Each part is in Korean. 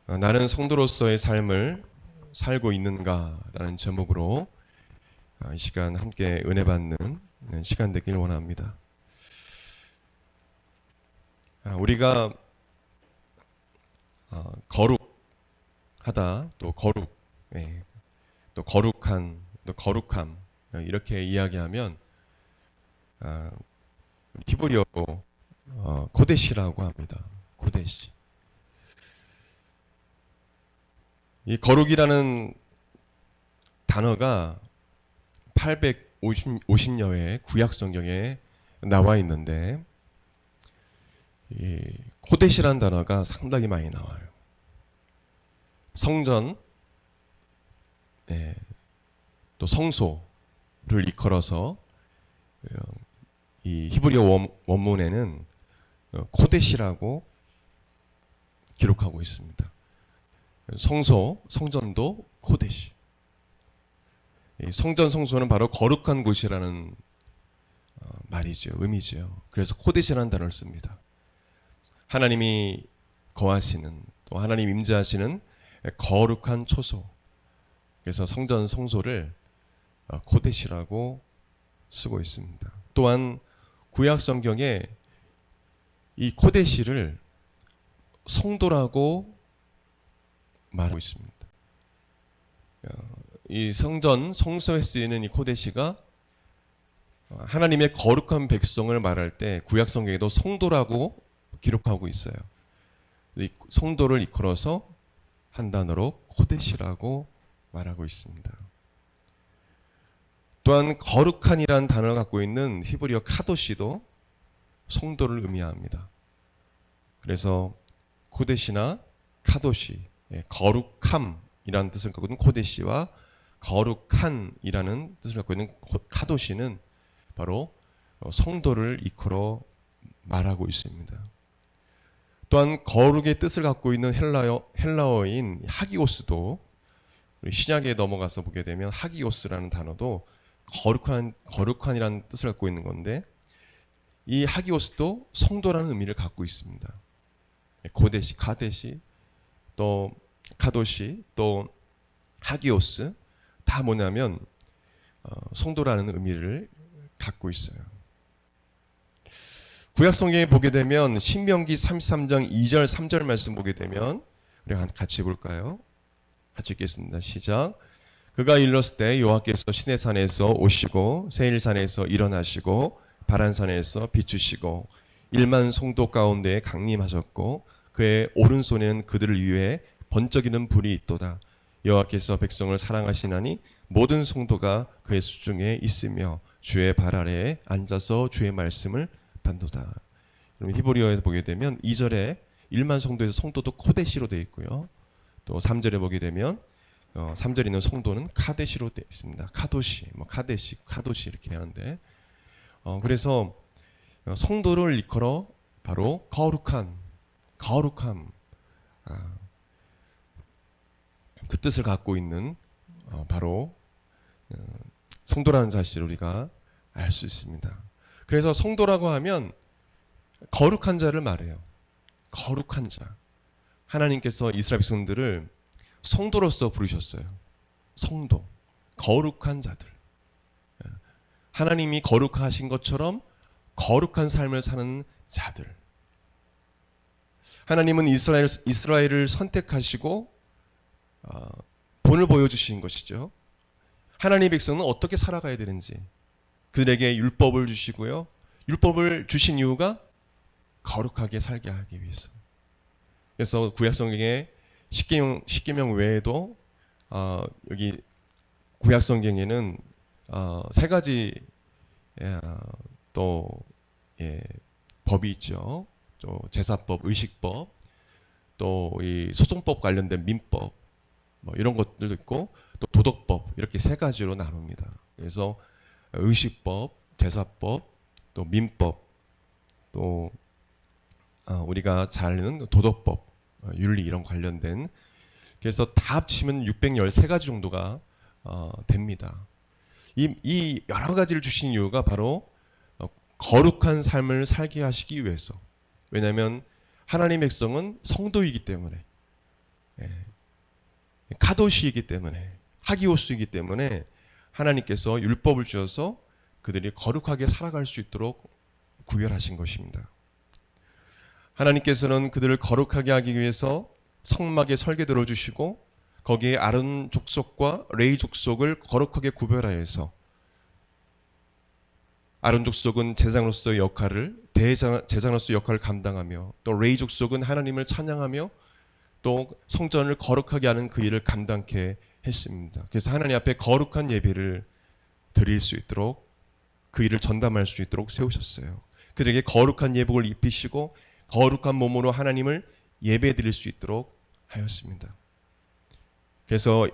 나는 성도로서의 삶을 살고 있는가라는 제목으로 이 시간 함께 은혜 받는 시간 되길 원합니다. 우리가 거룩하다, 또 거룩, 또 거룩한, 또 거룩함 이렇게 이야기하면 히브리어로 코데시라고 합니다. 코데시. 이 거룩이라는 단어가 850여의 구약 성경에 나와 있는데 이 코데시라는 단어가 상당히 많이 나와요. 성전, 또 성소를 일컬어서 이 히브리어 원문에는 코데시라고 기록하고 있습니다. 성전도 코데시. 성전, 성소는 바로 거룩한 곳이라는 말이죠. 의미죠. 그래서 코데시라는 단어를 씁니다. 하나님이 거하시는, 또 하나님 임재하시는 거룩한 초소. 그래서 성전, 성소를 코데시라고 쓰고 있습니다. 또한 구약 성경에 이 코데시를 성도라고 말하고 있습니다. 이 성전, 성소에 쓰이는 이 코데시가 하나님의 거룩한 백성을 말할 때 구약 성경에도 성도라고 기록하고 있어요. 이 성도를 일컬어서 한 단어로 코데시라고 말하고 있습니다. 또한 거룩한이라는 단어를 갖고 있는 히브리어 카도시도 성도를 의미합니다. 그래서 코데시나 카도시, 거룩함이라는 뜻을 갖고 있는 코데시와 거룩한이라는 뜻을 갖고 있는 카도시는 바로 성도를 일컬어 말하고 있습니다. 또한 거룩의 뜻을 갖고 있는 헬라어인 하기오스도 신약에 넘어가서 보게 되면 하기오스라는 단어도 거룩한이라는 뜻을 갖고 있는 건데 이 하기오스도 성도라는 의미를 갖고 있습니다. 고데시, 카데시, 또 카도시, 또 하기오스 다 뭐냐면 성도라는 의미를 갖고 있어요. 구약 성경에 보게 되면 신명기 33장 2절 3절 말씀 보게 되면 우리 같이 볼까요? 같이 읽겠습니다. 시작. 그가 일렀을 때 여호와께서 시내산에서 오시고 세일산에서 일어나시고 바란산에서 비추시고 1만 성도 가운데 강림하셨고 그의 오른손에는 그들을 위해 번쩍이는 불이 있도다. 여호와께서 백성을 사랑하시나니 모든 성도가 그의 수중에 있으며 주의 발 아래에 앉아서 주의 말씀을 받도다. 그럼 히브리어에서 보게 되면 2절에 1만 성도에서 성도도 코데시로 되어 있고요. 또 3절에 보게 되면 3절에 있는 성도는 카데시로 되어 있습니다. 카도시, 카데시, 카도시 이렇게 하는데 그래서 성도를 일컬어 바로 거룩함 그 뜻을 갖고 있는 바로 성도라는 사실을 우리가 알 수 있습니다. 그래서 성도라고 하면 거룩한 자를 말해요. 거룩한 자. 하나님께서 이스라엘 백성들을 성도로서 부르셨어요. 성도, 거룩한 자들. 하나님이 거룩하신 것처럼 거룩한 삶을 사는 자들. 하나님은 이스라엘을 선택하시고 본을 보여주신 것이죠. 하나님의 백성은 어떻게 살아가야 되는지 그들에게 율법을 주시고요. 율법을 주신 이유가 거룩하게 살게 하기 위해서. 그래서 구약 성경에 십계명 외에도 여기 구약 성경에는 세 가지 또 법이 있죠. 또 제사법, 의식법, 또 이 소송법 관련된 민법 이런 것들도 있고 또 도덕법 이렇게 세 가지로 나눕니다. 그래서 의식법, 제사법, 또 민법, 또 우리가 잘 아는 도덕법, 윤리 이런 관련된 그래서 다 합치면 613가지 정도가 됩니다. 이 여러 가지를 주신 이유가 바로 거룩한 삶을 살게 하시기 위해서. 왜냐하면 하나님의 백성은 성도이기 때문에 카도시이기 때문에, 하기오스이기 때문에 하나님께서 율법을 주셔서 그들이 거룩하게 살아갈 수 있도록 구별하신 것입니다. 하나님께서는 그들을 거룩하게 하기 위해서 성막에 설계도를 주시고 거기에 아론 족속과 레위 족속을 거룩하게 구별하여서 아론 족속은 제사장으로서의 역할을 제사장으로서의 역할을 감당하며 또 레위 족속은 하나님을 찬양하며 또 성전을 거룩하게 하는 그 일을 감당케 했습니다. 그래서 하나님 앞에 거룩한 예배를 드릴 수 있도록 그 일을 전담할 수 있도록 세우셨어요. 그들에게 거룩한 예복을 입히시고 거룩한 몸으로 하나님을 예배 드릴 수 있도록 하였습니다. 그래서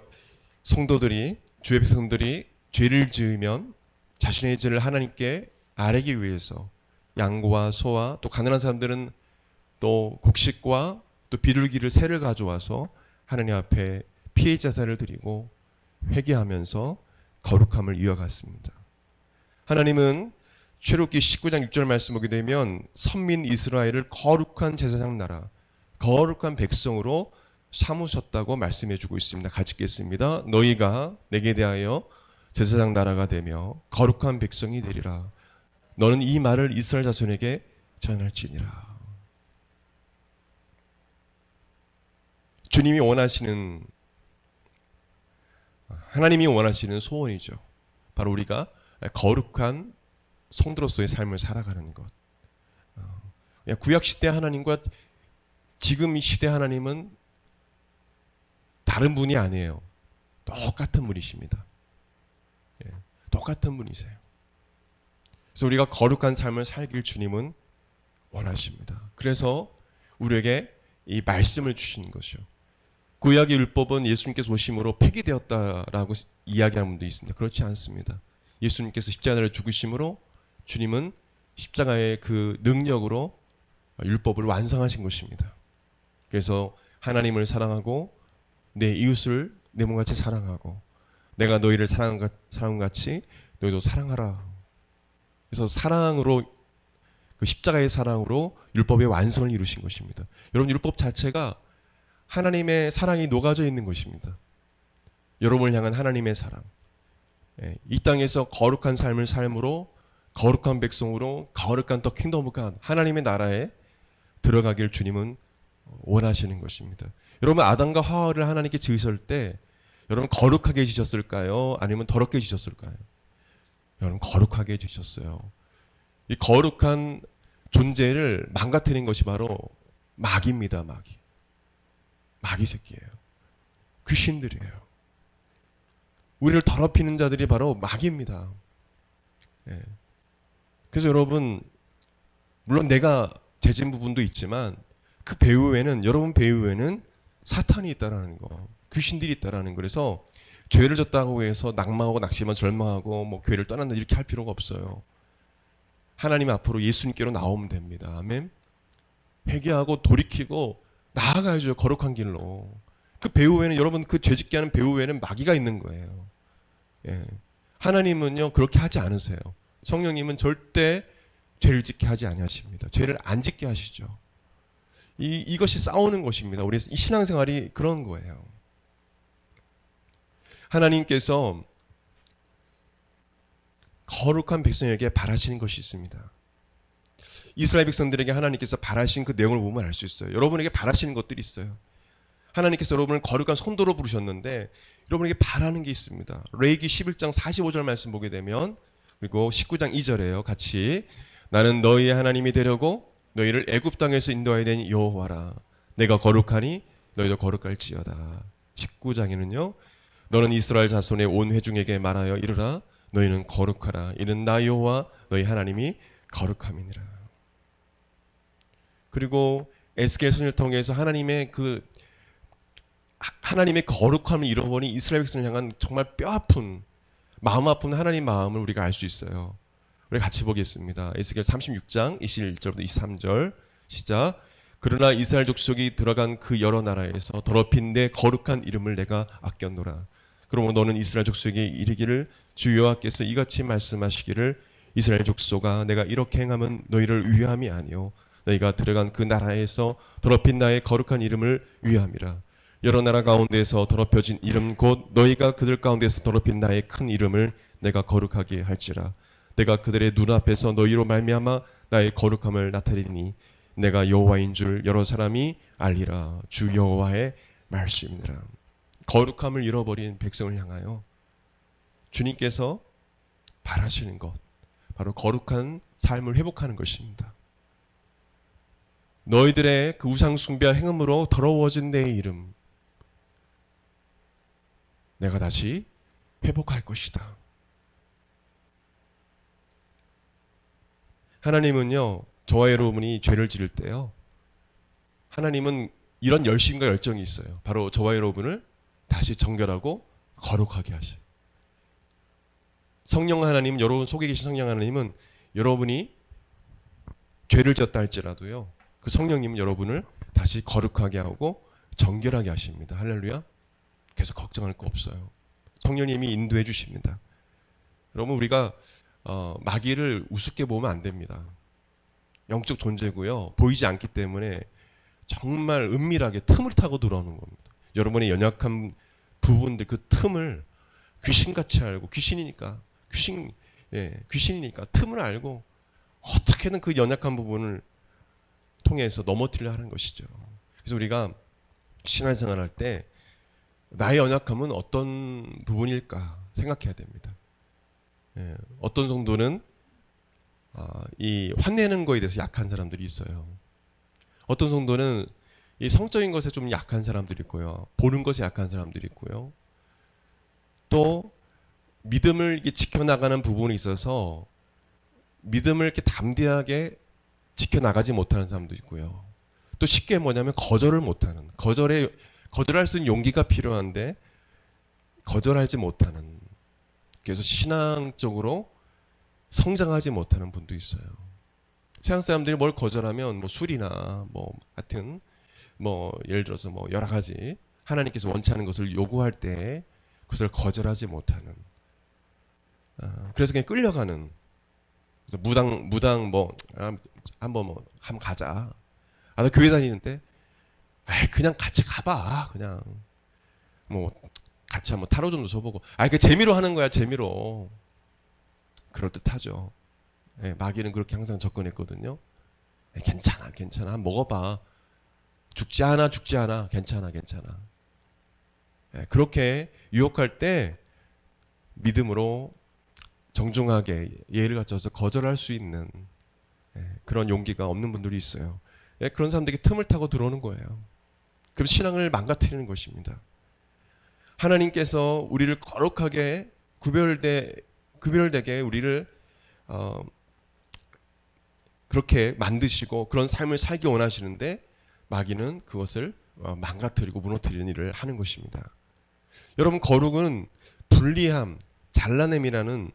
성도들이, 주의 백성들이 죄를 지으면 자신의 죄를 하나님께 아뢰기 위해서 양과 소와 또 가난한 사람들은 또 곡식과 또 비둘기를 새를 가져와서 하나님 앞에 피해 제사를 드리고 회개하면서 거룩함을 이어갔습니다. 하나님은 출애굽기 19장 6절 말씀 보게 되면 선민 이스라엘을 거룩한 제사장 나라, 거룩한 백성으로 삼으셨다고 말씀해 주고 있습니다. 같이 읽겠습니다. 너희가 내게 대하여 제사장 나라가 되며 거룩한 백성이 되리라. 너는 이 말을 이스라엘 자손에게 전할지니라. 주님이 원하시는, 하나님이 원하시는 소원이죠. 바로 우리가 거룩한 성도로서의 삶을 살아가는 것. 구약 시대 하나님과 지금 이 시대 하나님은 다른 분이 아니에요. 똑같은 분이십니다. 똑같은 분이세요. 그래서 우리가 거룩한 삶을 살길 주님은 원하십니다. 그래서 우리에게 이 말씀을 주시는 것이요. 구약의 율법은 예수님께서 오심으로 폐기되었다라고 이야기하는 분도 있습니다. 그렇지 않습니다. 예수님께서 십자가를 죽으심으로 주님은 십자가의 그 능력으로 율법을 완성하신 것입니다. 그래서 하나님을 사랑하고 내 이웃을 내 몸같이 사랑하고 내가 너희를 사랑한 것 같이 너희도 사랑하라. 그래서 사랑으로, 그 십자가의 사랑으로 율법의 완성을 이루신 것입니다. 여러분, 율법 자체가 하나님의 사랑이 녹아져 있는 것입니다. 여러분을 향한 하나님의 사랑. 이 땅에서 거룩한 삶을 삶으로, 거룩한 백성으로, 거룩한 더 킹덤 오브 갓, 하나님의 나라에 들어가길 주님은 원하시는 것입니다. 여러분, 아담과 하와를 하나님께 지으실 때 여러분 거룩하게 지으셨을까요? 아니면 더럽게 지으셨을까요? 여러분 거룩하게 지으셨어요. 이 거룩한 존재를 망가뜨린 것이 바로 마귀입니다. 마귀 새끼예요. 귀신들이에요. 우리를 더럽히는 자들이 바로 마귀입니다. 그래서 여러분, 물론 내가 죄진 부분도 있지만 그 배후에는, 여러분 배후에는 사탄이 있다라는 거, 귀신들이 있다라는 거. 그래서 죄를 졌다고 해서 낙망하고 낙심하고 절망하고 뭐 교회를 떠난다 이렇게 할 필요가 없어요. 하나님 앞으로 예수님께로 나오면 됩니다. 아멘. 회개하고 돌이키고 나아가야죠. 거룩한 길로. 그 배후에는, 여러분, 그 죄짓게 하는 배후에는 마귀가 있는 거예요. 하나님은요 그렇게 하지 않으세요. 성령님은 절대 죄를 짓게 하지 아니하십니다. 죄를 안 짓게 하시죠. 이것이 싸우는 것입니다. 우리 이 신앙생활이 그런 거예요. 하나님께서 거룩한 백성에게 바라시는 것이 있습니다. 이스라엘 백성들에게 하나님께서 바라신 그 내용을 보면 알 수 있어요. 여러분에게 바라시는 것들이 있어요. 하나님께서 여러분을 거룩한 성도로 부르셨는데 여러분에게 바라는 게 있습니다. 레위기 11장 45절 말씀 보게 되면, 그리고 19장 2절에요. 같이, 나는 너희의 하나님이 되려고 너희를 애굽 땅에서 인도하여 낸 여호와라. 내가 거룩하니 너희도 거룩할지어다. 19장에는요, 너는 이스라엘 자손의 온 회중에게 말하여 이르라. 너희는 거룩하라. 이는 나 여호와 너희 하나님이 거룩함이니라. 그리고 에스겔 선지자를 통해서 하나님의 거룩함을 잃어버린 이스라엘 백성을 향한 정말 뼈아픈, 마음 아픈 하나님 마음을 우리가 알 수 있어요. 우리 같이 보겠습니다. 에스겔 36장 21절부터 23절 시작. 그러나 이스라엘 족속이 들어간 그 여러 나라에서 더럽힌 내 거룩한 이름을 내가 아꼈노라. 그러므로 너는 이스라엘 족속에게 이르기를 주 여호와께서 이같이 말씀하시기를 이스라엘 족속아 내가 이렇게 행하면 너희를 위함이 아니요 너희가 들어간 그 나라에서 더럽힌 나의 거룩한 이름을 위함이라. 여러 나라 가운데에서 더럽혀진 이름 곧 너희가 그들 가운데서 더럽힌 나의 큰 이름을 내가 거룩하게 할지라. 내가 그들의 눈앞에서 너희로 말미암아 나의 거룩함을 나타내니 내가 여호와인 줄 여러 사람이 알리라. 주 여호와의 말씀이니라. 거룩함을 잃어버린 백성을 향하여 주님께서 바라시는 것, 바로 거룩한 삶을 회복하는 것입니다. 너희들의 그 우상 숭배 행음으로 더러워진 내 이름 내가 다시 회복할 것이다. 하나님은요, 저와 여러분이 죄를 지을 때요, 하나님은 이런 열심과 열정이 있어요. 바로 저와 여러분을 다시 정결하고 거룩하게 하셔요. 성령 하나님, 여러분 속에 계신 성령 하나님은 여러분이 죄를 지었다 할지라도요, 그 성령님은 여러분을 다시 거룩하게 하고 정결하게 하십니다. 할렐루야. 계속 걱정할 거 없어요. 성령님이 인도해 주십니다. 여러분, 우리가 마귀를 우습게 보면 안 됩니다. 영적 존재고요, 보이지 않기 때문에 정말 은밀하게 틈을 타고 들어오는 겁니다. 여러분의 연약한 부분들, 그 틈을 귀신같이 알고, 귀신이니까 틈을 알고 어떻게든 그 연약한 부분을 통해서 넘어뜨리려 하는 것이죠. 그래서 우리가 신앙생활 할 때 나의 연약함은 어떤 부분일까 생각해야 됩니다. 어떤 정도는 이 화내는 거에 대해서 약한 사람들이 있어요. 어떤 정도는 이 성적인 것에 좀 약한 사람들이 있고요, 보는 것에 약한 사람들이 있고요, 또 믿음을 이렇게 지켜나가는 부분이 있어서 믿음을 이렇게 담대하게 지켜나가지 못하는 사람도 있고요, 또 쉽게 뭐냐면 거절을 못하는, 거절할 수 있는 용기가 필요한데 거절하지 못하는, 그래서 신앙적으로 성장하지 못하는 분도 있어요. 세상 사람들이 뭘 거절하면 뭐 술이나 뭐 하여튼 뭐 예를 들어서 뭐 여러 가지 하나님께서 원치 않는 것을 요구할 때 그것을 거절하지 못하는, 그래서 그냥 끌려가는, 그래서 무당 뭐 한번 가자. 나 교회 다니는데 그냥 같이 가봐. 그냥 뭐 같이 한번 타로 좀 줘보고. 그 재미로 하는 거야, 재미로. 그럴듯하죠. 마귀는 그렇게 항상 접근했거든요. 괜찮아, 한번 먹어봐. 죽지 않아. 괜찮아. 그렇게 유혹할 때 믿음으로 정중하게 예를 갖춰서 거절할 수 있는 그런 용기가 없는 분들이 있어요. 그런 사람들에게 틈을 타고 들어오는 거예요. 그럼 신앙을 망가뜨리는 것입니다. 하나님께서 우리를 거룩하게 구별되게 우리를 그렇게 만드시고 그런 삶을 살기 원하시는데 마귀는 그것을 망가뜨리고 무너뜨리는 일을 하는 것입니다. 여러분, 거룩은 분리함, 잘라냄이라는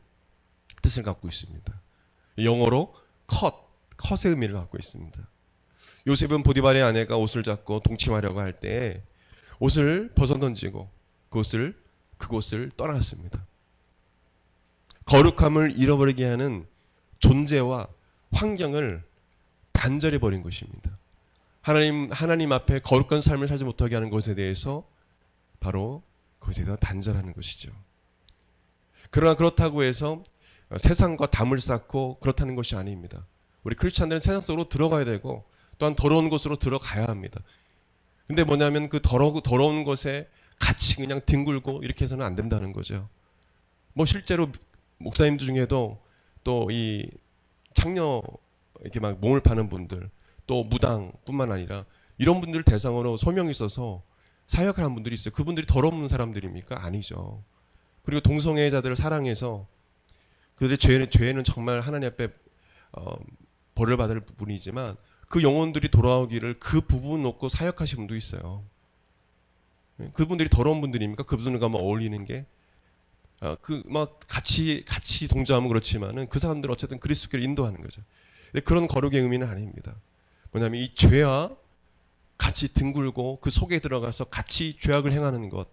뜻을 갖고 있습니다. 영어로 컷의 의미를 갖고 있습니다. 요셉은 보디발의 아내가 옷을 잡고 동침하려고 할 때 옷을 벗어던지고 그곳을 떠났습니다. 거룩함을 잃어버리게 하는 존재와 환경을 단절해 버린 것입니다. 하나님 앞에 거룩한 삶을 살지 못하게 하는 것에 대해서 바로 그것에 대해서 단절하는 것이죠. 그러나 그렇다고 해서 세상과 담을 쌓고 그렇다는 것이 아닙니다. 우리 크리스찬들은 세상 속으로 들어가야 되고 또한 더러운 곳으로 들어가야 합니다. 근데 뭐냐면 그 더러운 것에 같이 그냥 뒹굴고 이렇게 해서는 안 된다는 거죠. 뭐 실제로 목사님들 중에도 또 이 창녀 이렇게 막 몸을 파는 분들, 또 무당뿐만 아니라 이런 분들 대상으로 소명이 있어서 사역하는 분들이 있어요. 그분들이 더러운 사람들입니까? 아니죠. 그리고 동성애자들을 사랑해서 그들의 죄는 정말 하나님 앞에 벌을 받을 부분이지만 그 영혼들이 돌아오기를 그 부분 놓고 사역하시는 분도 있어요. 그분들이 더러운 분들입니까? 그분들과 뭐 어울리는 게 같이 동조하면 그렇지만은 그 사람들 어쨌든 그리스도께로 인도하는 거죠. 그런 거룩의 의미는 아닙니다. 뭐냐면 이 죄와 같이 뒹굴고 그 속에 들어가서 같이 죄악을 행하는 것,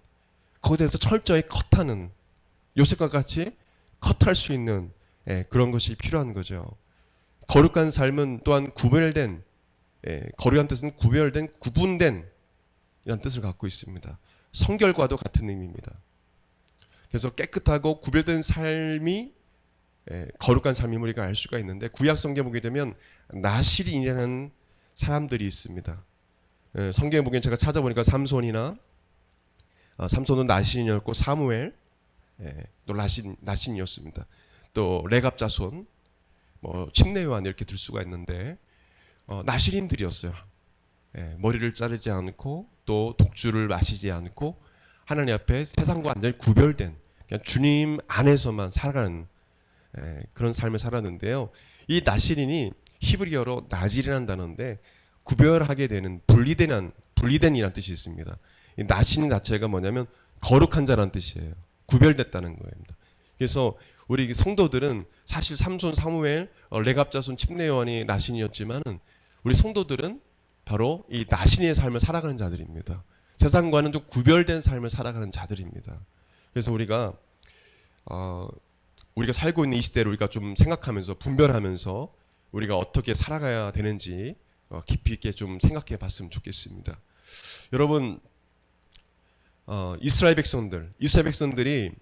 거기에 대해서 철저히 컷하는, 요셉과 같이 컷할 수 있는 그런 것이 필요한 거죠. 거룩한 삶은 또한 구별된, 거룩한 뜻은 구별된, 구분된 뜻을 갖고 있습니다. 성결과도 같은 의미입니다. 그래서 깨끗하고 구별된 삶이 거룩한 삶임을 우리가 알 수가 있는데, 구약 성경에 보게 되면 나실인이라는 사람들이 있습니다. 성경에 보기엔 제가 찾아보니까 삼손은 나실인이었고, 사무엘 또 나신이었습니다. 또 레갑 자손, 침례요한 이렇게 들 수가 있는데 나실인들이었어요. 머리를 자르지 않고 또 독주를 마시지 않고 하나님 앞에 세상과 완전히 구별된, 그냥 주님 안에서만 살아가는 그런 삶을 살았는데요. 이 나실인이 히브리어로 나질이라는 단어인데 구별하게 되는, 분리된이라는 뜻이 있습니다. 이 나실인 자체가 뭐냐면 거룩한 자라는 뜻이에요. 구별됐다는 겁니다. 그래서 우리 성도들은 사실 삼손, 사무엘, 레갑 자손, 침례요한이 나신이었지만은 우리 성도들은 바로 이 나신의 삶을 살아가는 자들입니다. 세상과는 좀 구별된 삶을 살아가는 자들입니다. 그래서 우리가 살고 있는 이 시대를 우리가 좀 생각하면서, 분별하면서 우리가 어떻게 살아가야 되는지 깊이 있게 좀 생각해 봤으면 좋겠습니다. 여러분, 이스라엘 백성들이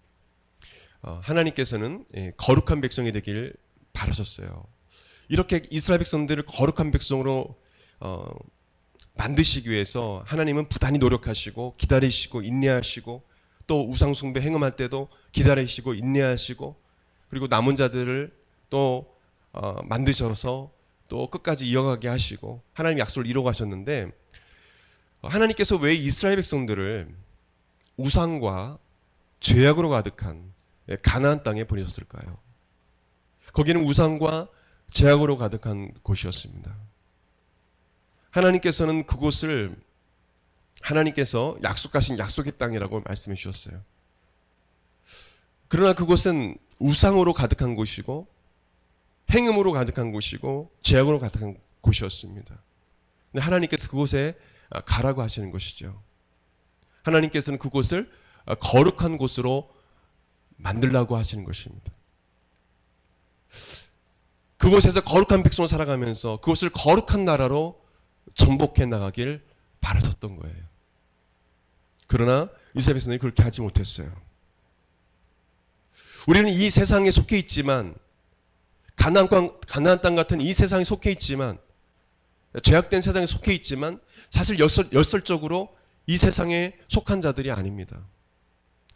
하나님께서는 거룩한 백성이 되길 바라셨어요. 이렇게 이스라엘 백성들을 거룩한 백성으로 만드시기 위해서 하나님은 부단히 노력하시고 기다리시고 인내하시고, 또 우상 숭배 행음할 때도 기다리시고 인내하시고, 그리고 남은 자들을 또 만드셔서 또 끝까지 이어가게 하시고 하나님 약속을 이루어 가셨는데, 하나님께서 왜 이스라엘 백성들을 우상과 죄악으로 가득한 가나안 땅에 보내셨을까요? 거기는 우상과 죄악으로 가득한 곳이었습니다. 하나님께서는 그곳을 하나님께서 약속하신 약속의 땅이라고 말씀해 주셨어요. 그러나 그곳은 우상으로 가득한 곳이고 행음으로 가득한 곳이고 죄악으로 가득한 곳이었습니다. 근데 하나님께서 그곳에 가라고 하시는 것이죠. 하나님께서는 그곳을 거룩한 곳으로 만들라고 하시는 것입니다. 그곳에서 거룩한 백성으로 살아가면서 그곳을 거룩한 나라로 정복해 나가길 바라셨던 거예요. 그러나 이스라엘 백성들이 그렇게 하지 못했어요. 우리는 이 세상에 속해 있지만, 가나안 땅 같은 이 세상에 속해 있지만, 죄악된 세상에 속해 있지만 사실 열설적으로 이 세상에 속한 자들이 아닙니다.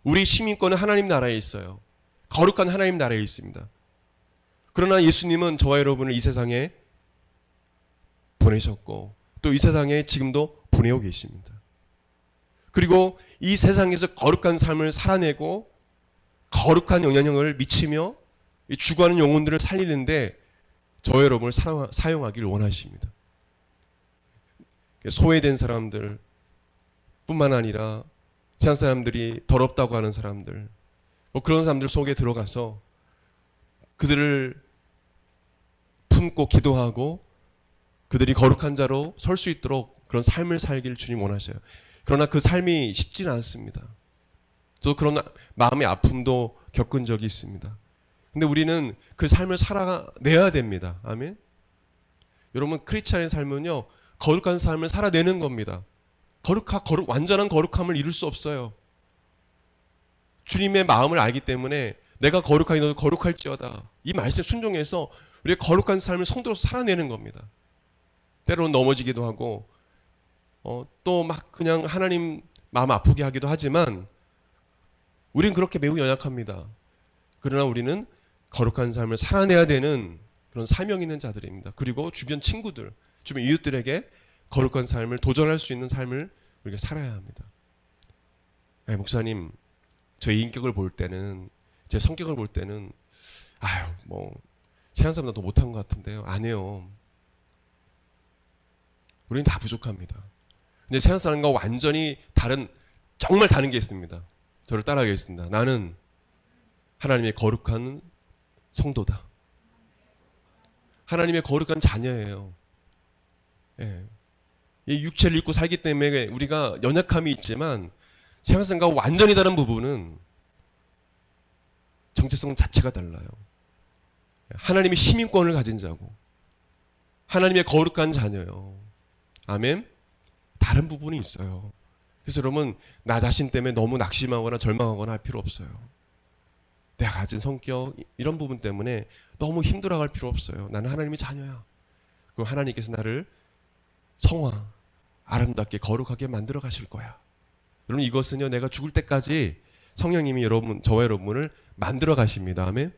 우리 시민권은 하나님 나라에 있어요. 거룩한 하나님 나라에 있습니다. 그러나 예수님은 저와 여러분을 이 세상에 보내셨고 또 이 세상에 지금도 보내고 계십니다. 그리고 이 세상에서 거룩한 삶을 살아내고 거룩한 영향력을 미치며 죽어가는 영혼들을 살리는데 저와 여러분을 사용하기를 원하십니다. 소외된 사람들 뿐만 아니라 세상 사람들이 더럽다고 하는 사람들, 그런 사람들 속에 들어가서 그들을 품고 기도하고 그들이 거룩한 자로 설 수 있도록 그런 삶을 살기를 주님 원하셔요. 그러나 그 삶이 쉽지는 않습니다. 또 그런 마음의 아픔도 겪은 적이 있습니다. 근데 우리는 그 삶을 살아내야 됩니다. 아멘. 여러분, 크리스찬의 삶은요, 거룩한 삶을 살아내는 겁니다. 완전한 거룩함을 이룰 수 없어요. 주님의 마음을 알기 때문에 내가 거룩하니 너도 거룩할지어다, 이 말씀에 순종해서 우리의 거룩한 삶을 성도로서 살아내는 겁니다. 때로는 넘어지기도 하고 또 막 그냥 하나님 마음 아프게 하기도 하지만 우리는 그렇게 매우 연약합니다. 그러나 우리는 거룩한 삶을 살아내야 되는 그런 사명 있는 자들입니다. 그리고 주변 친구들, 주변 이웃들에게 거룩한 삶을 도전할 수 있는 삶을 우리가 살아야 합니다. 목사님, 제 인격을 볼 때는, 제 성격을 볼 때는 세상 사람보다 더 못한 것 같은데요. 아니에요. 우리는 다 부족합니다. 근데 세상 사람과 완전히 정말 다른 게 있습니다. 저를 따라하겠습니다. 나는 하나님의 거룩한 성도다. 하나님의 거룩한 자녀예요. 이 육체를 입고 살기 때문에 우리가 연약함이 있지만 세상 사람과 완전히 다른 부분은 정체성 자체가 달라요. 하나님의 시민권을 가진 자고 하나님의 거룩한 자녀요. 아멘. 다른 부분이 있어요. 그래서 여러분, 나 자신 때문에 너무 낙심하거나 절망하거나 할 필요 없어요. 내가 가진 성격 이런 부분 때문에 너무 힘들어할 필요 없어요. 나는 하나님의 자녀야. 그럼 하나님께서 나를 성화, 아름답게 거룩하게 만들어 가실 거야. 여러분, 이것은요, 내가 죽을 때까지 성령님이 저와 여러분을 만들어 가십니다. 아멘.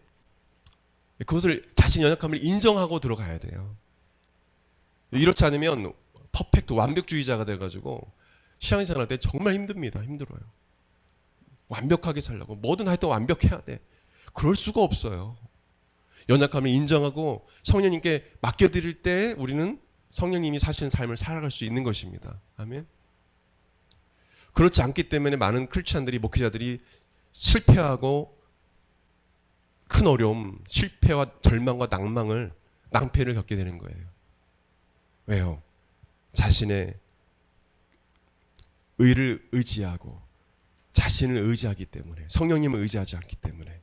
그것을 자신 연약함을 인정하고 들어가야 돼요. 이렇지 않으면 퍼펙트 완벽주의자가 돼가지고 신앙생활 할 때 정말 힘듭니다. 힘들어요. 완벽하게 살려고 뭐든 하여튼 완벽해야 돼. 그럴 수가 없어요. 연약함을 인정하고 성령님께 맡겨드릴 때 우리는 성령님이 사시는 삶을 살아갈 수 있는 것입니다. 아멘. 그렇지 않기 때문에 많은 크리스찬들이, 목회자들이 실패하고 큰 어려움, 실패와 절망과 낭패를 겪게 되는 거예요. 왜요? 자신의 의를 의지하고 자신을 의지하기 때문에, 성령님을 의지하지 않기 때문에,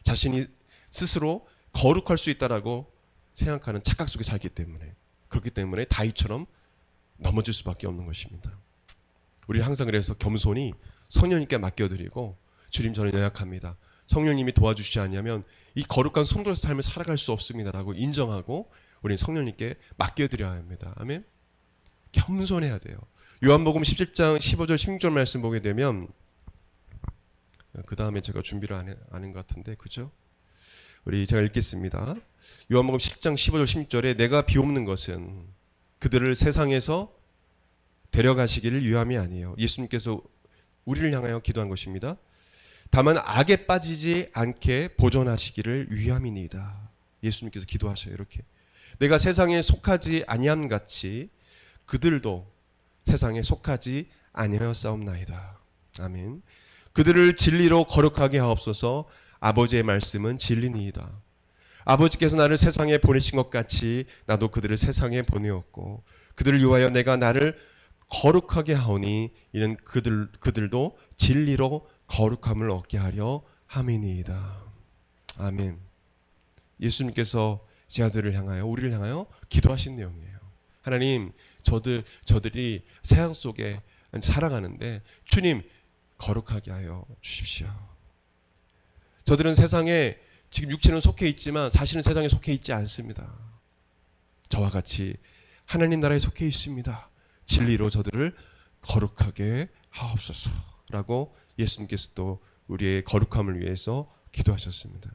자신이 스스로 거룩할 수 있다라고 생각하는 착각 속에 살기 때문에, 그렇기 때문에 다윗처럼 넘어질 수밖에 없는 것입니다. 우리 항상 그래서 겸손히 성령님께 맡겨드리고, 주님 저는 연약합니다. 성령님이 도와주시지 않으면 이 거룩한 성도의 삶을 살아갈 수 없습니다라고 인정하고 우리는 성령님께 맡겨드려야 합니다. 아멘. 겸손해야 돼요. 요한복음 17장 15절 16절 말씀 보게 되면, 그 다음에 제가 준비를 안 하는 것 같은데, 그죠? 제가 읽겠습니다. 요한복음 10장 15절 16절에 내가 비옵는 것은 그들을 세상에서 데려가시기를 위함이 아니에요. 예수님께서 우리를 향하여 기도한 것입니다. 다만 악에 빠지지 않게 보존하시기를 위함이니이다. 예수님께서 기도하셔요. 이렇게 내가 세상에 속하지 아니함 같이 그들도 세상에 속하지 아니하였사옵나이다. 아멘. 그들을 진리로 거룩하게 하옵소서. 아버지의 말씀은 진리니이다. 아버지께서 나를 세상에 보내신 것 같이 나도 그들을 세상에 보내었고 그들을 위하여 내가 나를 거룩하게 하오니 이는 그들도 진리로 거룩함을 얻게 하려 함이니이다. 아멘. 예수님께서 제 아들을 향하여, 우리를 향하여 기도하신 내용이에요. 하나님, 저들이 세상 속에 살아가는데 주님 거룩하게 하여 주십시오. 저들은 세상에 지금 육체는 속해 있지만 사실은 세상에 속해 있지 않습니다. 저와 같이 하나님 나라에 속해 있습니다. 진리로 저들을 거룩하게 하옵소서라고 예수님께서 또 우리의 거룩함을 위해서 기도하셨습니다.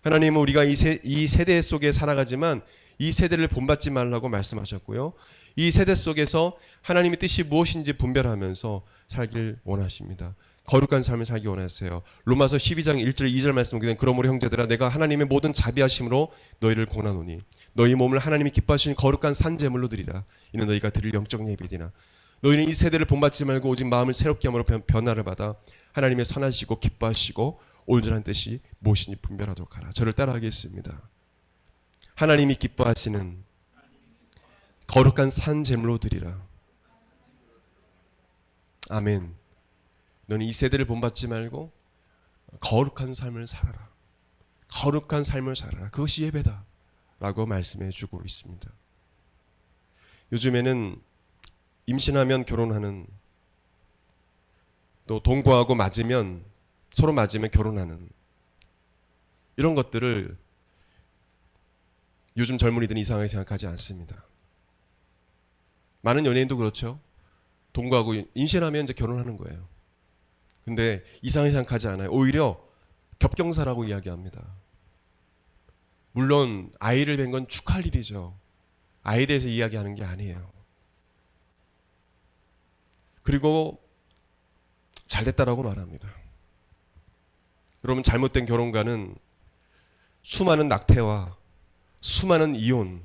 하나님은 우리가 이 세대 속에 살아가지만 이 세대를 본받지 말라고 말씀하셨고요. 이 세대 속에서 하나님의 뜻이 무엇인지 분별하면서 살길 원하십니다. 거룩한 삶을 살기 원하세요. 로마서 12장 1절 2절 말씀 보게 되면 그러므로 형제들아 내가 하나님의 모든 자비하심으로 너희를 권하노니 너희 몸을 하나님이 기뻐하시는 거룩한 산제물로 드리라. 이는 너희가 드릴 영적 예배이니라. 너희는 이 세대를 본받지 말고 오직 마음을 새롭게 함으로 변화를 받아 하나님의 선하시고 기뻐하시고 온전한 뜻이 무엇인지 분별하도록 하라. 저를 따라하겠습니다. 하나님이 기뻐하시는 거룩한 산제물로 드리라. 아멘. 너는 이 세대를 본받지 말고 거룩한 삶을 살아라. 거룩한 삶을 살아라. 그것이 예배다 라고 말씀해 주고 있습니다. 요즘에는 임신하면 결혼하는, 또 동거하고 서로 맞으면 결혼하는, 이런 것들을 요즘 젊은이들은 이상하게 생각하지 않습니다. 많은 연예인도 그렇죠. 동거하고 임신하면 이제 결혼하는 거예요. 근데 이상하게 생각하지 않아요. 오히려 겹경사라고 이야기합니다. 물론 아이를 뵌 건 축하할 일이죠. 아이에 대해서 이야기하는 게 아니에요. 그리고 잘됐다라고 말합니다. 여러분, 잘못된 결혼과는 수많은 낙태와 수많은 이혼,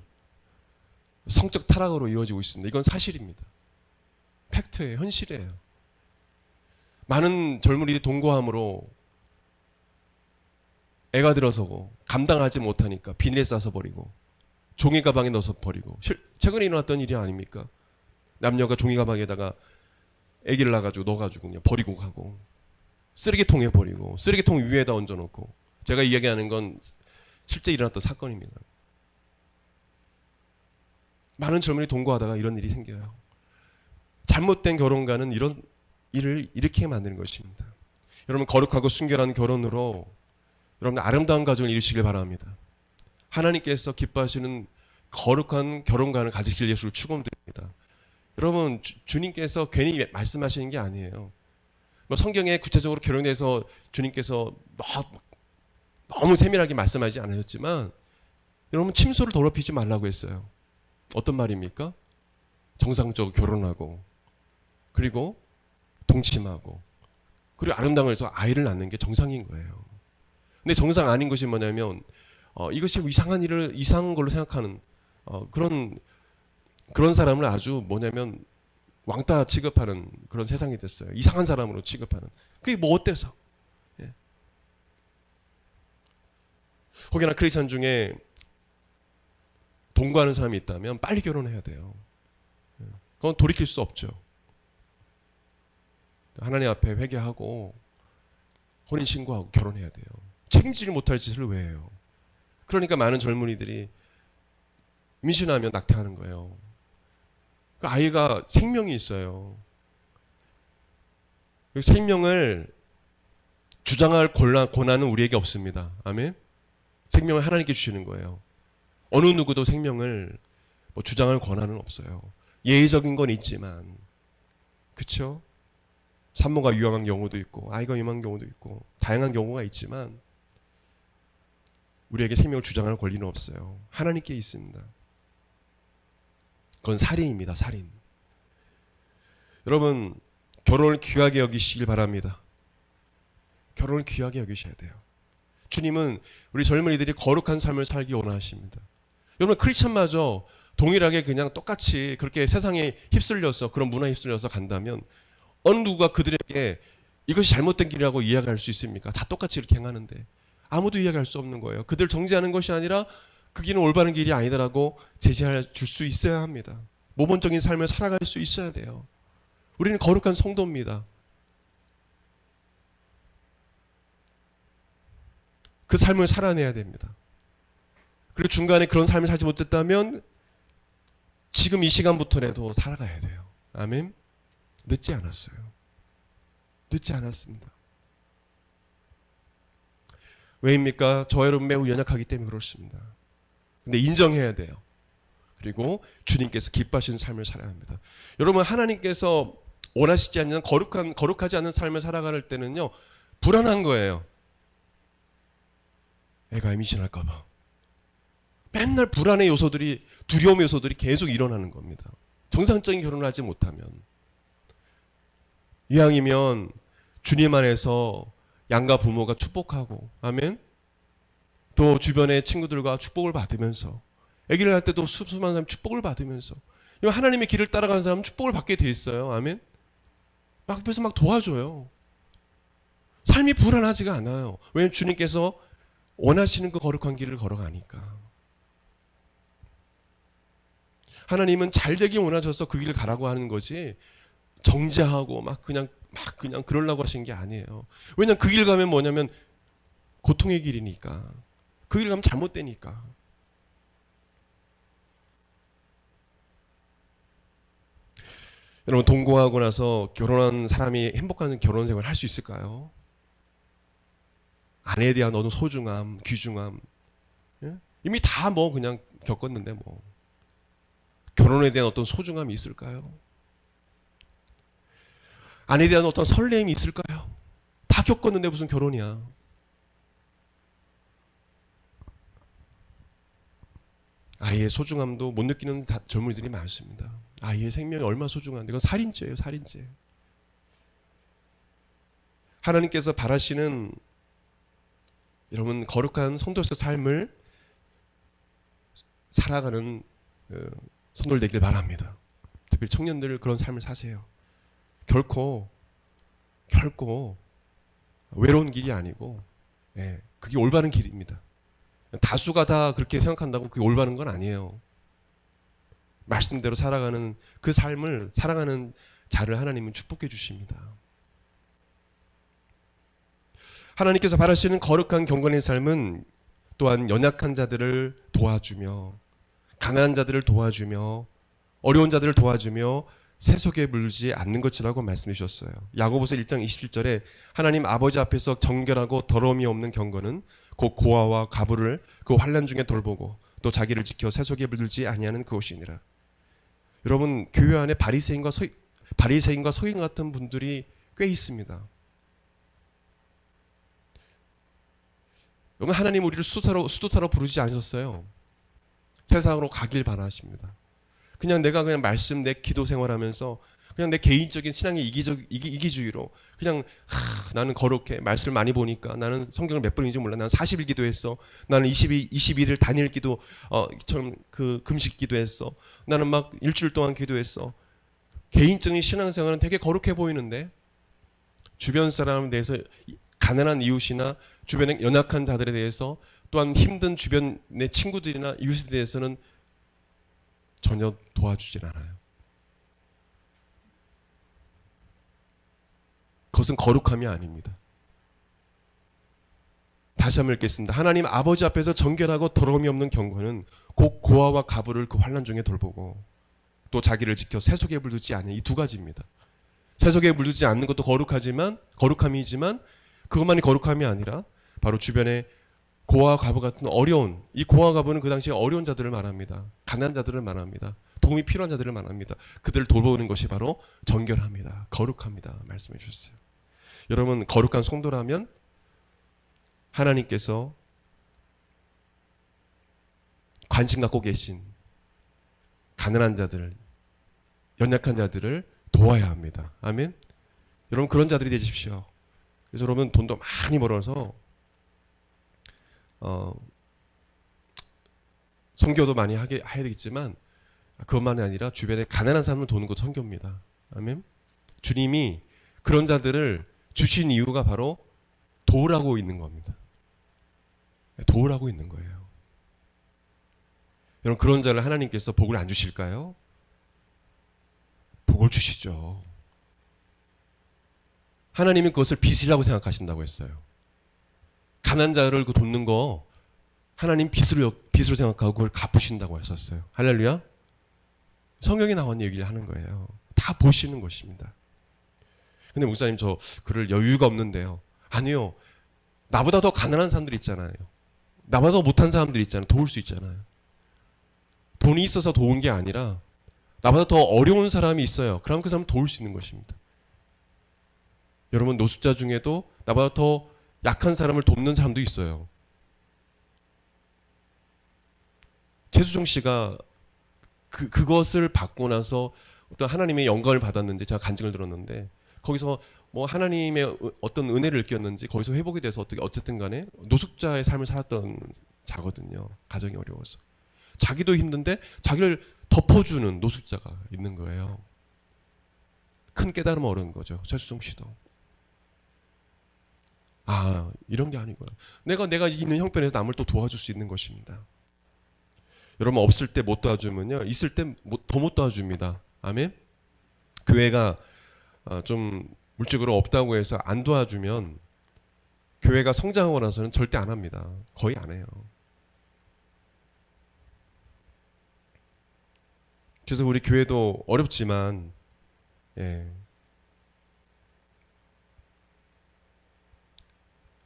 성적 타락으로 이루어지고 있습니다. 이건 사실입니다. 팩트예요. 현실이에요. 많은 젊은이들이 동거함으로 애가 들어서고 감당하지 못하니까 비닐에 싸서 버리고 종이 가방에 넣어서 버리고, 최근에 일어났던 일이 아닙니까? 남녀가 종이 가방에다가 아기를 넣어가지고 그냥 버리고 가고, 쓰레기통에 버리고, 쓰레기통 위에다 얹어놓고. 제가 이야기하는 건 실제 일어났던 사건입니다. 많은 젊은이 동거하다가 이런 일이 생겨요. 잘못된 결혼과는 이런 일을 일으키게 만드는 것입니다. 여러분, 거룩하고 순결한 결혼으로 여러분 아름다운 가정을 이루시길 바랍니다. 하나님께서 기뻐하시는 거룩한 결혼관을 가지실 예수를 축원드립니다. 여러분, 주님께서 괜히 말씀하시는 게 아니에요. 뭐 성경에 구체적으로 결혼에 대해서 주님께서 너무 세밀하게 말씀하지 않으셨지만 여러분, 침소를 더럽히지 말라고 했어요. 어떤 말입니까? 정상적으로 결혼하고 그리고 동침하고 그리고 아름다운 걸해서 아이를 낳는 게 정상인 거예요. 근데 정상 아닌 것이 뭐냐면 이것이 이상한 걸로 생각하는 그런 사람을 아주 뭐냐면 왕따 취급하는 그런 세상이 됐어요. 이상한 사람으로 취급하는. 그게 뭐 어때서? 예. 혹여나 크리스천 중에 동거하는 사람이 있다면 빨리 결혼해야 돼요. 예. 그건 돌이킬 수 없죠. 하나님 앞에 회개하고 혼인신고하고 결혼해야 돼요. 책임지지 못할 짓을 왜 해요? 그러니까 많은 젊은이들이 임신하면 낙태하는 거예요. 그 아이가 생명이 있어요. 그 생명을 주장할 권한은 우리에게 없습니다. 아멘. 생명을 하나님께 주시는 거예요. 어느 누구도 생명을 주장할 권한은 없어요. 예의적인 건 있지만, 그렇죠? 산모가 위험한 경우도 있고 아이가 위험한 경우도 있고 다양한 경우가 있지만 우리에게 생명을 주장할 권리는 없어요. 하나님께 있습니다. 그건 살인입니다. 살인. 여러분, 결혼을 귀하게 여기시길 바랍니다. 결혼을 귀하게 여기셔야 돼요. 주님은 우리 젊은이들이 거룩한 삶을 살기 원하십니다. 여러분, 크리스천마저 동일하게 그냥 똑같이 그렇게 세상에 휩쓸려서 그런 문화에 휩쓸려서 간다면 어느 누가 그들에게 이것이 잘못된 길이라고 이야기할 수 있습니까? 다 똑같이 이렇게 행하는데 아무도 이야기할 수 없는 거예요. 그들 정죄하는 것이 아니라 그 길은 올바른 길이 아니다라고 제시해 줄 수 있어야 합니다. 모범적인 삶을 살아갈 수 있어야 돼요. 우리는 거룩한 성도입니다. 그 삶을 살아내야 됩니다. 그리고 중간에 그런 삶을 살지 못했다면 지금 이 시간부터라도 살아가야 돼요. 아멘. 늦지 않았어요. 늦지 않았습니다. 왜입니까? 저 여러분 매우 연약하기 때문에 그렇습니다. 근데 인정해야 돼요. 그리고 주님께서 기뻐하시는 삶을 살아야 합니다. 여러분, 하나님께서 원하시지 않는 거룩하지 않은 삶을 살아갈 때는요, 불안한 거예요. 애가 임신할까 봐. 맨날 불안의 요소들이, 두려움의 요소들이 계속 일어나는 겁니다. 정상적인 결혼을 하지 못하면. 이왕이면 주님 안에서 양가 부모가 축복하고, 아멘. 또 주변의 친구들과 축복을 받으면서, 아기를 낳을 때도 수많은 사람 축복을 받으면서, 하나님의 길을 따라가는 사람은 축복을 받게 돼 있어요. 아멘. 막 옆에서 막 도와줘요. 삶이 불안하지가 않아요. 왜냐하면 주님께서 원하시는 그 거룩한 길을 걸어가니까. 하나님은 잘 되길 원하셔서 그 길을 가라고 하는 거지, 정죄하고 막 그냥 그러려고 하시는 게 아니에요. 왜냐면 그 길 가면 뭐냐면 고통의 길이니까. 그 길 가면 잘못되니까. 여러분, 동거하고 나서 결혼한 사람이 행복한 결혼 생활을 할 수 있을까요? 아내에 대한 어느 소중함, 귀중함, 예? 이미 다 그냥 겪었는데 결혼에 대한 어떤 소중함이 있을까요? 아내에 대한 어떤 설렘이 있을까요? 다 겪었는데 무슨 결혼이야. 아이의 소중함도 못 느끼는 젊은이들이 많습니다. 아이의 생명이 얼마나 소중한데, 이건 살인죄예요. 살인죄. 하나님께서 바라시는 여러분 거룩한 성도로서의 삶을 살아가는 성도들 되길 바랍니다. 특별히 청년들 그런 삶을 사세요. 결코 외로운 길이 아니고, 그게 올바른 길입니다. 다수가 다 그렇게 생각한다고 그게 올바른 건 아니에요. 말씀대로 살아가는 그 삶을 살아가는 자를 하나님은 축복해 주십니다. 하나님께서 바라시는 거룩한 경건의 삶은 또한 연약한 자들을 도와주며, 가난한 자들을 도와주며, 어려운 자들을 도와주며, 세속에 물지 않는 것이라고 말씀해 주셨어요. 야고보서 1장 27절에 하나님 아버지 앞에서 정결하고 더러움이 없는 경건은 곧 고아와 과부를 그 환난 중에 돌보고 또 자기를 지켜 세속에 물들지 아니하는 그것이니라. 여러분, 교회 안에 바리새인과 서기관 같은 분들이 꽤 있습니다. 여러분, 하나님 우리를 수도타로 부르지 않으셨어요. 세상으로 가길 바라십니다. 내가 말씀, 내 기도 생활하면서 그냥 내 개인적인 신앙의 이기주의로 그냥 나는 거룩해. 말씀을 많이 보니까 나는 성경을 몇 번인지 몰라. 나는 40일 기도했어. 나는 21일 단일 기도 금식 기도했어. 나는 막 일주일 동안 기도했어. 개인적인 신앙생활은 되게 거룩해 보이는데 주변 사람에 대해서 가난한 이웃이나 주변의 연약한 자들에 대해서 또한 힘든 주변 내 친구들이나 이웃에 대해서는 전혀 도와주질 않아요. 그것은 거룩함이 아닙니다. 다시 한번 읽겠습니다. 하나님 아버지 앞에서 정결하고 더러움이 없는 경건은 곧 고아와 과부를 그 환난 중에 돌보고 또 자기를 지켜 세속에 물들지 않는 이 두 가지입니다. 세속에 물들지 않는 것도 거룩함이지만 그것만이 거룩함이 아니라 바로 주변에 고아와 과부 같은 어려운, 이 고아와 과부는 그 당시에 어려운 자들을 말합니다. 가난한 자들을 말합니다. 도움이 필요한 자들을 말합니다. 그들을 돌보는 것이 바로 정결합니다. 거룩합니다. 말씀해 주셨어요. 여러분, 거룩한 성도라면 하나님께서 관심 갖고 계신 가난한 자들, 연약한 자들을 도와야 합니다. 아멘. 여러분, 그런 자들이 되십시오. 그래서 여러분, 돈도 많이 벌어서 선교도 많이 해야 되겠지만 그것만이 아니라 주변에 가난한 사람을 도는 것도 선교입니다. 아멘. 주님이 그런 자들을 주신 이유가 바로 도우라고 있는 겁니다. 도우라고 있는 거예요. 여러분, 그런 자를 하나님께서 복을 안 주실까요? 복을 주시죠. 하나님은 그것을 빚이라고 생각하신다고 했어요. 가난한 자를 돕는 거 하나님 빚으로 생각하고 그걸 갚으신다고 했었어요. 할렐루야. 성경에 나온 얘기를 하는 거예요. 다 보시는 것입니다. 근데 목사님, 저 그럴 여유가 없는데요. 아니요. 나보다 더 가난한 사람들 있잖아요. 나보다 더 못한 사람들 있잖아요. 도울 수 있잖아요. 돈이 있어서 도운 게 아니라 나보다 더 어려운 사람이 있어요. 그럼 그 사람 도울 수 있는 것입니다. 여러분, 노숙자 중에도 나보다 더 약한 사람을 돕는 사람도 있어요. 최수종 씨가 그것을 받고 나서 어떤 하나님의 영광을 받았는지 제가 간증을 들었는데, 거기서 뭐 하나님의 어떤 은혜를 느꼈는지 거기서 회복이 돼서 어쨌든 간에 노숙자의 삶을 살았던 자거든요. 가정이 어려워서. 자기도 힘든데 자기를 덮어주는 노숙자가 있는 거예요. 큰 깨달음을 얻은 거죠. 최수종 씨도. 이런 게 아니구나. 내가 있는 형편에서 남을 또 도와줄 수 있는 것입니다. 여러분, 없을 때 못 도와주면요, 있을 때 더 못 도와줍니다. 아멘. 교회가 좀 물질적으로 없다고 해서 안 도와주면 교회가 성장하고 나서는 절대 안 합니다. 거의 안 해요. 그래서 우리 교회도 어렵지만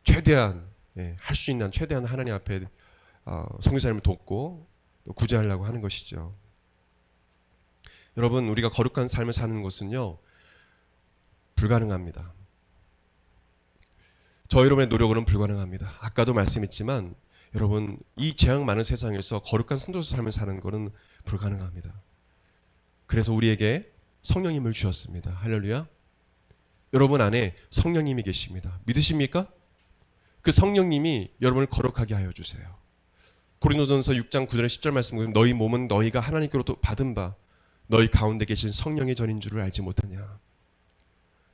최대한 할 수 있는 최대한 하나님 앞에 선교사님을 돕고 또 구제하려고 하는 것이죠. 여러분, 우리가 거룩한 삶을 사는 것은요, 불가능합니다. 저 여러분의 노력으로는 불가능합니다. 아까도 말씀했지만 여러분, 이 재앙 많은 세상에서 거룩한 성도의 삶을 사는 것은 불가능합니다. 그래서 우리에게 성령님을 주셨습니다. 할렐루야. 여러분 안에 성령님이 계십니다. 믿으십니까? 그 성령님이 여러분을 거룩하게 하여 주세요. 고린도전서 6장 9절에 10절 말씀 보면, 너희 몸은 너희가 하나님께로부터 받은 바 너희 가운데 계신 성령의 전인 줄을 알지 못하냐.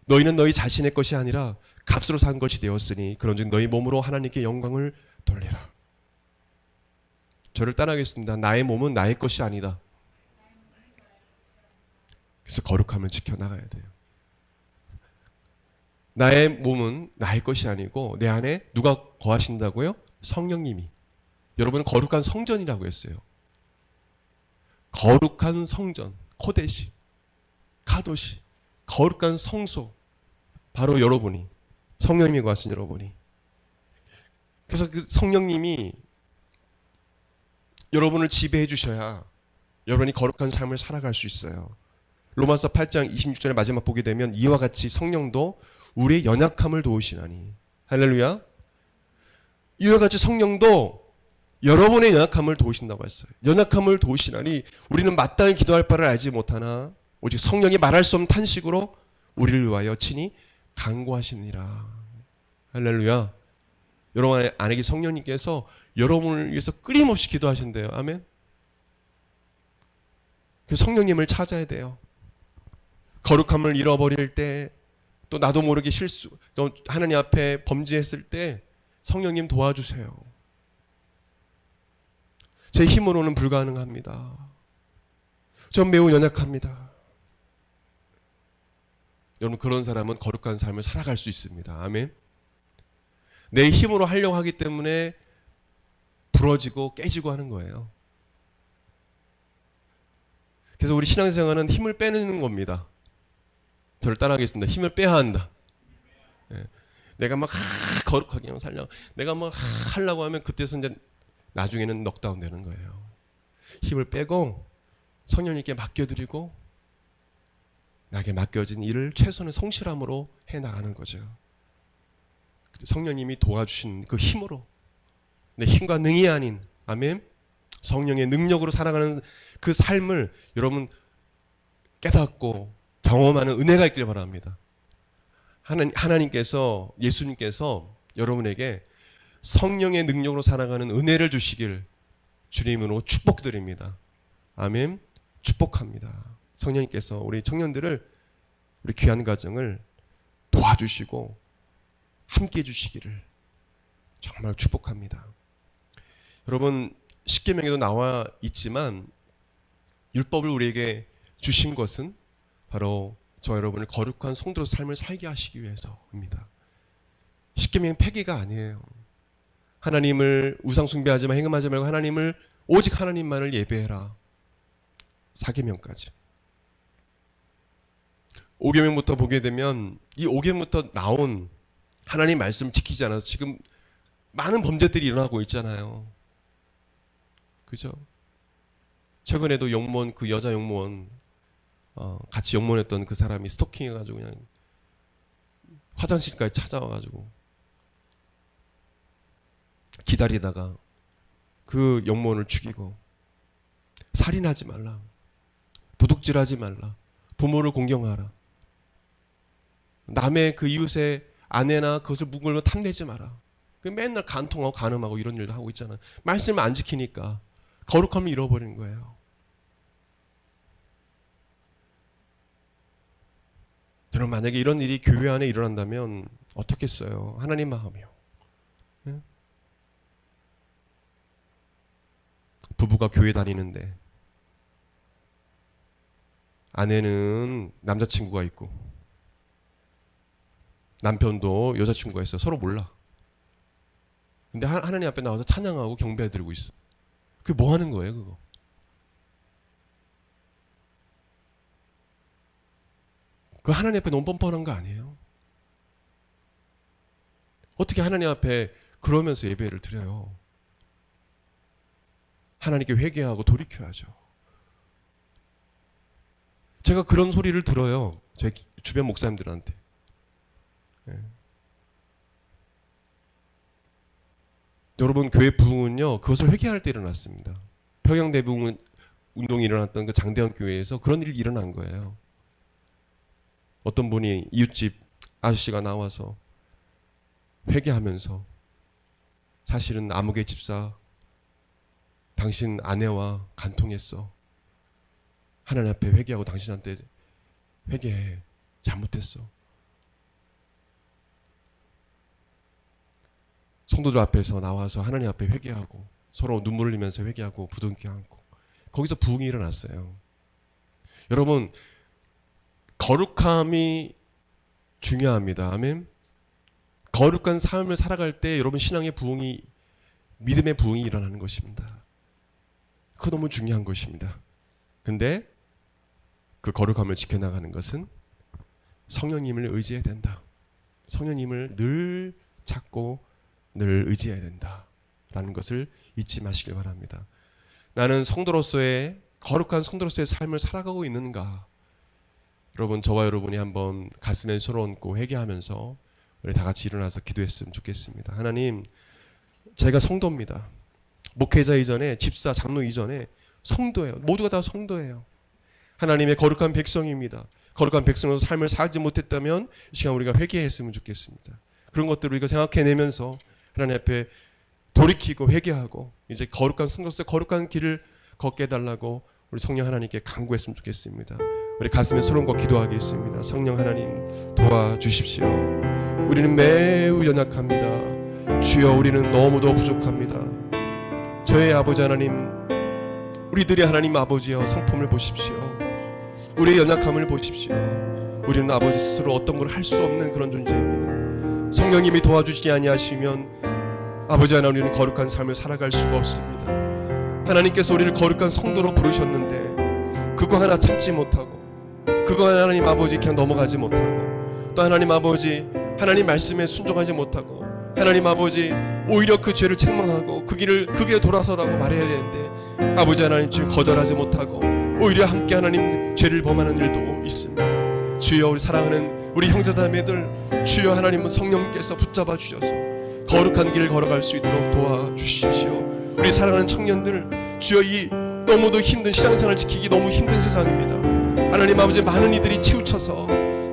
너희는 너희 자신의 것이 아니라 값으로 산 것이 되었으니 그런즉 너희 몸으로 하나님께 영광을 돌리라. 저를 따라하겠습니다. 나의 몸은 나의 것이 아니다. 그래서 거룩함을 지켜나가야 돼요. 나의 몸은 나의 것이 아니고 내 안에 누가 거하신다고요? 성령님이. 여러분은 거룩한 성전이라고 했어요. 거룩한 성전, 코데시. 사도시, 거룩한 성소, 바로 여러분이, 성령님이 거하신 여러분이. 그래서 그 성령님이 여러분을 지배해 주셔야 여러분이 거룩한 삶을 살아갈 수 있어요. 로마서 8장 26절의 마지막 보게 되면 이와 같이 성령도 우리의 연약함을 도우시나니. 할렐루야. 이와 같이 성령도 여러분의 연약함을 도우신다고 했어요. 연약함을 도우시나니 우리는 마땅히 기도할 바를 알지 못하나 오직 성령이 말할 수 없는 탄식으로 우리를 위하여 친히 간구하시니라. 할렐루야. 여러분 안에 성령님께서 여러분을 위해서 끊임없이 기도하신대요. 아멘. 그 성령님을 찾아야 돼요. 거룩함을 잃어버릴 때, 또 나도 모르게 실수, 또 하나님 앞에 범죄했을 때 성령님 도와주세요. 제 힘으로는 불가능합니다. 전 매우 연약합니다. 여러분 그런 사람은 거룩한 삶을 살아갈 수 있습니다. 아멘. 내 힘으로 하려고 하기 때문에 부러지고 깨지고 하는 거예요. 그래서 우리 신앙생활은 힘을 빼는 겁니다. 저를 따라하겠습니다. 힘을 빼야 한다. 내가 막 거룩하게 살려고, 내가 막 하려고 하면 그때서 이제 나중에는 넉다운 되는 거예요. 힘을 빼고 성령님께 맡겨드리고 나에게 맡겨진 일을 최선의 성실함으로 해나가는 거죠. 성령님이 도와주신 그 힘으로, 내 힘과 능이 아닌, 아멘, 성령의 능력으로 살아가는 그 삶을 여러분 깨닫고 경험하는 은혜가 있길 바랍니다. 하나님께서, 예수님께서 여러분에게 성령의 능력으로 살아가는 은혜를 주시길 주님으로 축복드립니다. 아멘. 축복합니다. 성령님께서 우리 청년들을, 우리 귀한 가정을 도와주시고 함께 해주시기를 정말 축복합니다. 여러분 십계명에도 나와 있지만 율법을 우리에게 주신 것은 바로 저 여러분을 거룩한 성도로 삶을 살게 하시기 위해서입니다. 십계명 폐기가 아니에요. 하나님을 우상 숭배하지 마, 행음하지 말고 하나님을, 오직 하나님만을 예배해라. 4계명까지. 5계명부터 보게 되면 이 5계명부터 나온 하나님 말씀 지키지 않아서 지금 많은 범죄들이 일어나고 있잖아요. 그죠? 최근에도 용무원, 그 여자 용무원, 같이 용무원했던 그 사람이 스토킹해가지고 그냥 화장실까지 찾아와가지고 기다리다가 그 용무원을 죽이고, 살인하지 말라, 도둑질하지 말라, 부모를 공경하라, 남의 그 이웃의 아내나 그것을 묵은 탐내지 마라. 맨날 간통하고 간음하고 이런 일도 하고 있잖아요. 말씀을 안 지키니까 거룩함을 잃어버리는 거예요. 여러분 만약에 이런 일이 교회 안에 일어난다면 어떻겠어요? 하나님 마음이요. 예? 부부가 교회 다니는데 아내는 남자친구가 있고 남편도 여자친구가 있어. 서로 몰라. 근데 하나님 앞에 나와서 찬양하고 경배드리고 있어. 그게 뭐 하는 거예요, 그거? 그 하나님 앞에 너무 뻔뻔한 거 아니에요? 어떻게 하나님 앞에 그러면서 예배를 드려요? 하나님께 회개하고 돌이켜야죠. 제가 그런 소리를 들어요. 제 주변 목사님들한테. 네. 여러분 교회 부흥은요, 그것을 회개할 때 일어났습니다. 평양대 부흥 운동이 일어났던 그 장대현 교회에서 그런 일이 일어난 거예요. 어떤 분이 이웃집 아저씨가 나와서 회개하면서, 사실은 아무개 집사 당신 아내와 간통했어. 하나님 앞에 회개하고 당신한테 회개해. 잘못했어. 성도들 앞에서 나와서 하나님 앞에 회개하고 서로 눈물 흘리면서 회개하고 부둥켜 안고, 거기서 부흥이 일어났어요. 여러분 거룩함이 중요합니다. 아멘. 거룩한 삶을 살아갈 때 여러분 신앙의 부흥이, 믿음의 부흥이 일어나는 것입니다. 그거 너무 중요한 것입니다. 근데 그 거룩함을 지켜나가는 것은 성령님을 의지해야 된다. 성령님을 늘 찾고 늘 의지해야 된다라는 것을 잊지 마시길 바랍니다. 나는 성도로서의 거룩한 성도로서의 삶을 살아가고 있는가? 여러분, 저와 여러분이 한번 가슴에 손을 얹고 회개하면서 우리 다 같이 일어나서 기도했으면 좋겠습니다. 하나님, 제가 성도입니다. 목회자 이전에, 집사, 장로 이전에 성도예요. 모두가 다 성도예요. 하나님의 거룩한 백성입니다. 거룩한 백성으로서 삶을 살지 못했다면 이 시간 우리가 회개했으면 좋겠습니다. 그런 것들을 우리가 생각해내면서 하나님 앞에 돌이키고 회개하고 이제 거룩한 성도로서 거룩한 길을 걷게 해달라고 우리 성령 하나님께 간구했으면 좋겠습니다. 우리 가슴에 손을 얹고 기도하겠습니다. 성령 하나님, 도와주십시오. 우리는 매우 연약합니다. 주여, 우리는 너무도 부족합니다. 저의 아버지 하나님, 우리들의 하나님 아버지여, 성품을 보십시오. 우리의 연약함을 보십시오. 우리는 아버지 스스로 어떤 걸 할 수 없는 그런 존재입니다. 성령님이 도와주시지 아니하시면 아버지 하나님, 우리는 거룩한 삶을 살아갈 수가 없습니다. 하나님께서 우리를 거룩한 성도로 부르셨는데 그거 하나 참지 못하고, 그거 하나님 아버지 그냥 넘어가지 못하고, 또 하나님 아버지 하나님 말씀에 순종하지 못하고, 하나님 아버지 오히려 그 죄를 책망하고 그 길에 돌아서라고 말해야 되는데 아버지 하나님 지금 거절하지 못하고 오히려 함께 하나님 죄를 범하는 일도 있습니다. 주여, 우리 사랑하는 우리 형제자매들, 주여 하나님은 성령께서 붙잡아 주셔서 거룩한 길을 걸어갈 수 있도록 도와주십시오. 우리 사랑하는 청년들, 주여, 이 너무도 힘든 신앙생활을 지키기 너무 힘든 세상입니다. 하나님 아버지, 많은 이들이 치우쳐서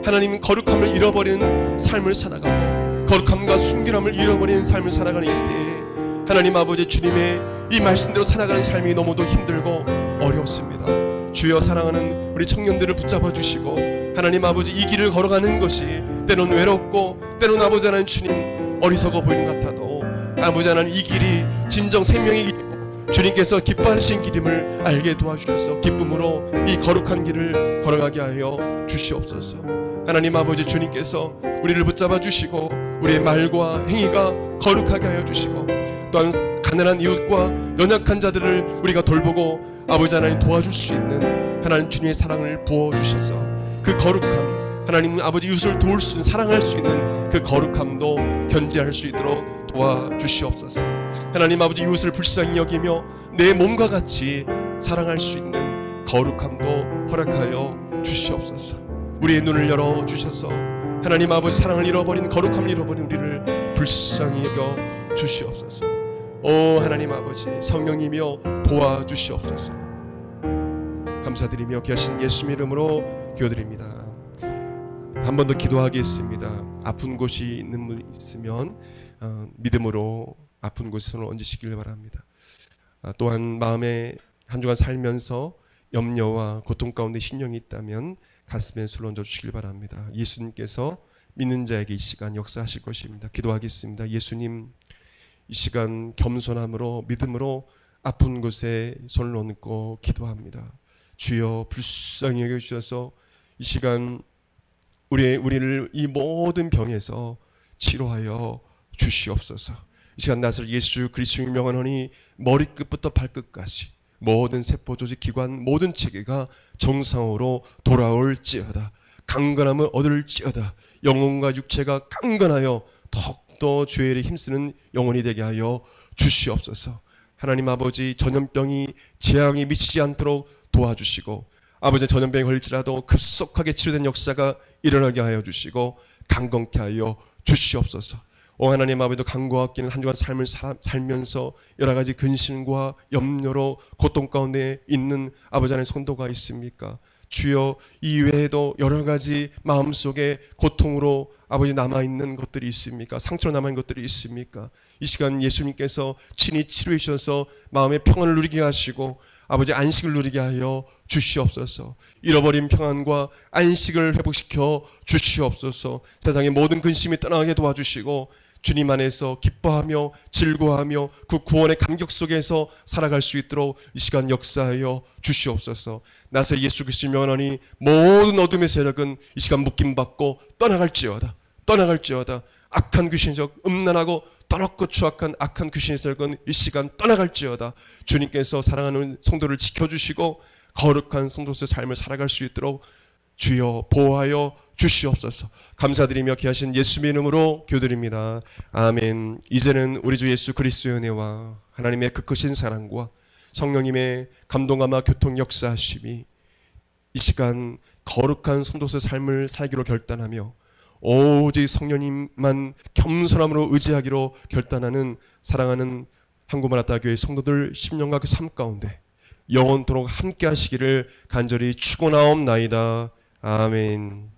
하나님 거룩함을 잃어버리는 삶을 살아가고 거룩함과 순결함을 잃어버리는 삶을 살아가는 이때에 하나님 아버지 주님의 이 말씀대로 살아가는 삶이 너무도 힘들고 어렵습니다. 주여, 사랑하는 우리 청년들을 붙잡아 주시고 하나님 아버지 이 길을 걸어가는 것이 때로는 외롭고 때로는 아버지 하나님 주님 어리석어 보이는 것 같아도 아버지 하나님 이 길이 진정 생명의 길이고 주님께서 기뻐하신 길임을 알게 도와주셔서 기쁨으로 이 거룩한 길을 걸어가게 하여 주시옵소서. 하나님 아버지, 주님께서 우리를 붙잡아 주시고 우리의 말과 행위가 거룩하게 하여 주시고 또한 가난한 이웃과 연약한 자들을 우리가 돌보고 아버지 하나님 도와줄 수 있는 하나님 주님의 사랑을 부어주셔서 그 거룩함, 하나님 아버지 이웃을 도울 수 있는, 사랑할 수 있는 그 거룩함도 견지할 수 있도록 도와주시옵소서. 하나님 아버지, 이웃을 불쌍히 여기며 내 몸과 같이 사랑할 수 있는 거룩함도 허락하여 주시옵소서. 우리의 눈을 열어주셔서 하나님 아버지 사랑을 잃어버린, 거룩함을 잃어버린 우리를 불쌍히 여겨 주시옵소서. 오 하나님 아버지, 성령님이여 도와주시옵소서. 감사드리며 귀하신 예수님 이름으로 기도드립니다. 한 번 더 기도하겠습니다. 아픈 곳이 있는 분 있으면 믿음으로 아픈 곳에 손을 얹으시길 바랍니다. 또한 마음에 한 주간 살면서 염려와 고통 가운데 신령이 있다면 가슴에 손을 얹어 주시길 바랍니다. 예수님께서 믿는 자에게 이 시간 역사하실 것입니다. 기도하겠습니다. 예수님, 이 시간 겸손함으로 믿음으로 아픈 곳에 손을 얹고 기도합니다. 주여, 불쌍히 여겨주셔서 이 시간 우리를 이 모든 병에서 치료하여 주시옵소서. 이 시간 나사렛 예수 그리스도의 명하노니 머리끝부터 발끝까지 모든 세포 조직 기관 모든 체계가 정상으로 돌아올지어다. 강건함을 얻을지어다. 영혼과 육체가 강건하여 더욱더 주의 일에 힘쓰는 영혼이 되게 하여 주시옵소서. 하나님 아버지, 전염병이 재앙이 미치지 않도록 도와주시고 아버지 전염병에 걸릴지라도 급속하게 치료된 역사가 일어나게 하여 주시고 강건케 하여 주시옵소서. 오 하나님 아버지도 간구와 끼는 한 주간 삶을 살면서 여러 가지 근심과 염려로 고통 가운데 있는 아버지 하나님 성도가 있습니까? 주여, 이 외에도 여러 가지 마음속에 고통으로 아버지 남아있는 것들이 있습니까? 상처로 남아있는 것들이 있습니까? 이 시간 예수님께서 친히 치료해 주셔서 마음의 평안을 누리게 하시고 아버지 안식을 누리게 하여 주시옵소서. 잃어버린 평안과 안식을 회복시켜 주시옵소서. 세상의 모든 근심이 떠나게 도와주시고 주님 안에서 기뻐하며 즐거워하며 그 구원의 감격 속에서 살아갈 수 있도록 이 시간 역사하여 주시옵소서. 나사렛 예수 그리스도의 명하노니 모든 어둠의 세력은 이 시간 묶임받고 떠나갈지어다. 악한 귀신적 음란하고 더럽고 추악한 악한 귀신의 세력은 이 시간 떠나갈지어다. 주님께서 사랑하는 성도를 지켜주시고 거룩한 성도의 삶을 살아갈 수 있도록 주여 보호하여 주시옵소서. 감사드리며 귀하신 예수님의 이름으로 기도드립니다. 아멘. 이제는 우리 주 예수 그리스도의 은혜와 하나님의 그 크신 사랑과 성령님의 감동감화 교통 역사하심이 이 시간 거룩한 성도의 삶을 살기로 결단하며 오직 성령님만 겸손함으로 의지하기로 결단하는 사랑하는 한국마라다교회 성도들 10년과 그 삶 가운데 영원토록 함께 하시기를 간절히 축원하옵나이다. 아멘.